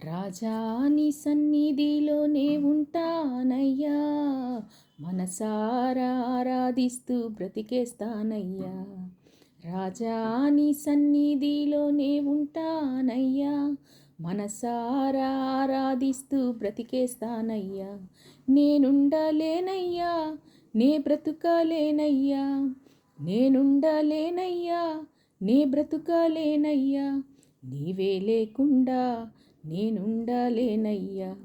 రాజా నీ సన్నిధిలోనే ఉంటానయ్యా, మనసారా ఆరాధిస్తూ బ్రతికేస్తానయ్యా. రాజా నీ సన్నిధిలోనే ఉంటానయ్యా, మనసారా ఆరాధిస్తూ బ్రతికేస్తానయ్యా. నేనుండలేనయ్యా, నే బ్రతుకలేనయ్యా, నేనుండలేనయ్యా, నే బ్రతుకలేనయ్యా. నీవే లేకుండా నేనుండలేనయ్యా,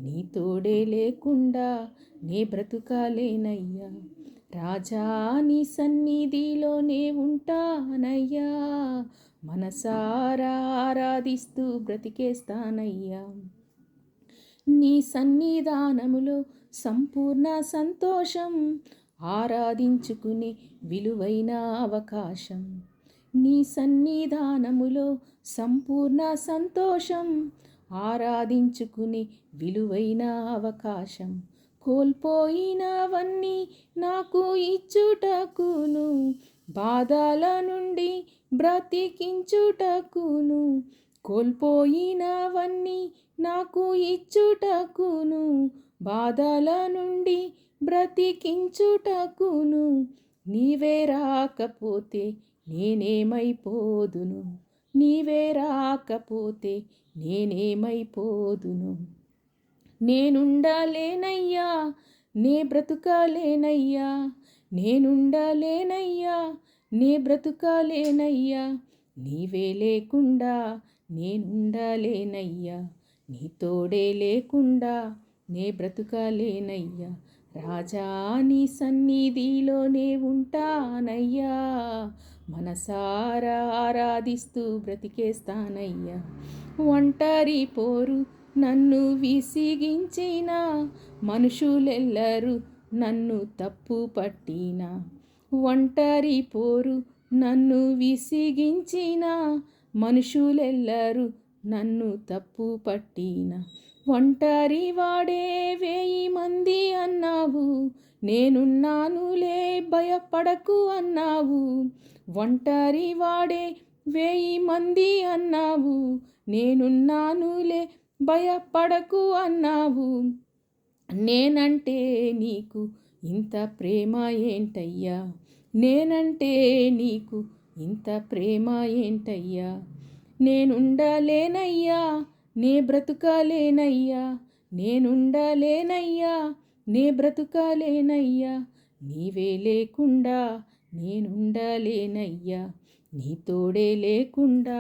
నీ తోడే లేకుండా నే బ్రతుకలేనయ్యా. రాజా నీ సన్నిధిలోనే ఉంటానయ్యా, మనసారా ఆరాధిస్తూ బ్రతికేస్తానయ్యా. నీ సన్నిధానములో సంపూర్ణ సంతోషం, ఆరాధించుకునే విలువైన అవకాశం. నీ సన్నిధానములో సంపూర్ణ సంతోషం, ఆరాధించుకునే విలువైన అవకాశం. కోల్పోయినవన్నీ నాకు ఇచ్చుటకును, బాధల నుండి బ్రతికించుటకును. కోల్పోయినవన్నీ నాకు ఇచ్చుటకును, బాధల నుండి బ్రతికించుటకును. నీవే రాకపోతే నేనేమైపోదును, నీవే రాకపోతే నేనేమైపోదును. నేనుండలేనయ్యా, నే బ్రతుకలేనయ్యా, నేనుండలేనయ్యా, నే బ్రతుకలేనయ్యా. నీవే లేకుండా నేనుండలేనయ్యా, నీ తోడే లేకుండా నే బ్రతుకలేనయ్యా. రాజా నీ సన్నిధిలోనే ఉంటానయ్యా, మనసారా ఆరాధిస్తూ బ్రతికేస్తానయ్యా. ఒంటరి పోరు నన్ను విసిగించిన, మనుషులెల్లరూ నన్ను తప్పు పట్టిన. ఒంటరి పోరు నన్ను విసిగించిన, మనుషులెల్లరూ నన్ను తప్పు పట్టిన. ఒంటరి వాడే 1000 మంది అన్నావు, నేనున్నానులే భయపడకు అన్నావు. ఒంటరి వాడే 1000 మంది అన్నావు, నేనున్నానులే భయపడకు అన్నావు. నేనంటే నీకు ఇంత ప్రేమ ఏంటయ్యా, నేనంటే నీకు ఇంత ప్రేమ ఏంటయ్యా. నేనుండలేనయ్యా, నే బ్రతుకలేనయ్యా, నేనుండలేనయ్యా, నే బ్రతుకలేనయ్యా. నీవే లేకుండా నేనుండలేనయ్యా, నీ తోడే లేకుండా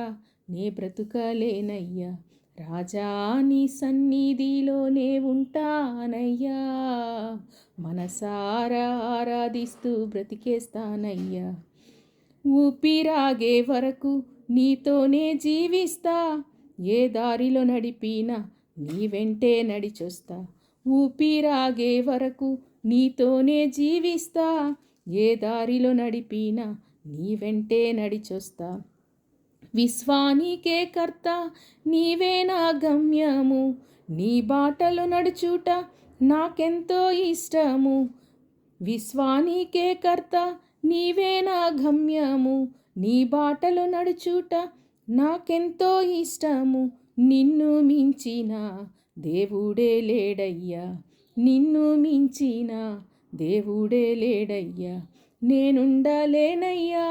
నే బ్రతుకలేనయ్యా. రాజా నీ సన్నిధిలోనే ఉంటానయ్యా, మనసారా ఆరాధిస్తూ బ్రతికేస్తానయ్యా. ఊపిరాగే వరకు నీతోనే జీవిస్తా, ఏ దారిలో నడిపినా నీ వెంటే నడిచొస్తా. ఊపిరాగే వరకు నీతోనే జీవిస్తా, ఏ దారిలో నడిపినా నీ వెంటే నడిచొస్తా. విశ్వానికే కర్త నీవే నా గమ్యము, నీ బాటలు నడుచుట నాకెంతో ఇష్టము. విశ్వానికే కర్త నీవే నా గమ్యము, నీ బాటలు నడుచుట నాకెంతో ఇష్టము. నిన్ను మించిన దేవుడే లేడయ్యా, నిన్ను మించిన దేవుడే లేడయ్యా. నేనుండలేనయ్యా,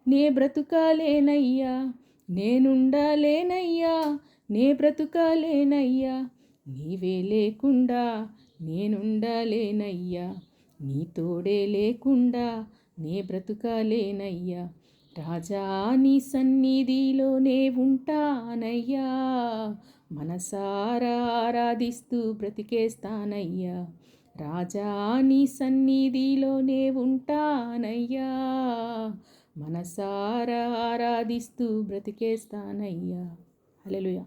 నే బ్రతుకలేనయ్యా, నేనుండలేనయ్యా, నే బ్రతుకలేనయ్యా. నీవే లేకుండా నేనుండలేనయ్యా, నీ తోడే లేకుండా నే బ్రతుకలేనయ్యా. రాజా నీ సన్నిధిలోనే ఉంటానయ్యా, మనసారా ఆరాధిస్తూ బ్రతికేస్తానయ్యా. రాజా నీ సన్నిధిలోనే ఉంటానయ్యా, మనసారా ఆరాధిస్తూ బ్రతికేస్తానయ్యా. హల్లెలూయా.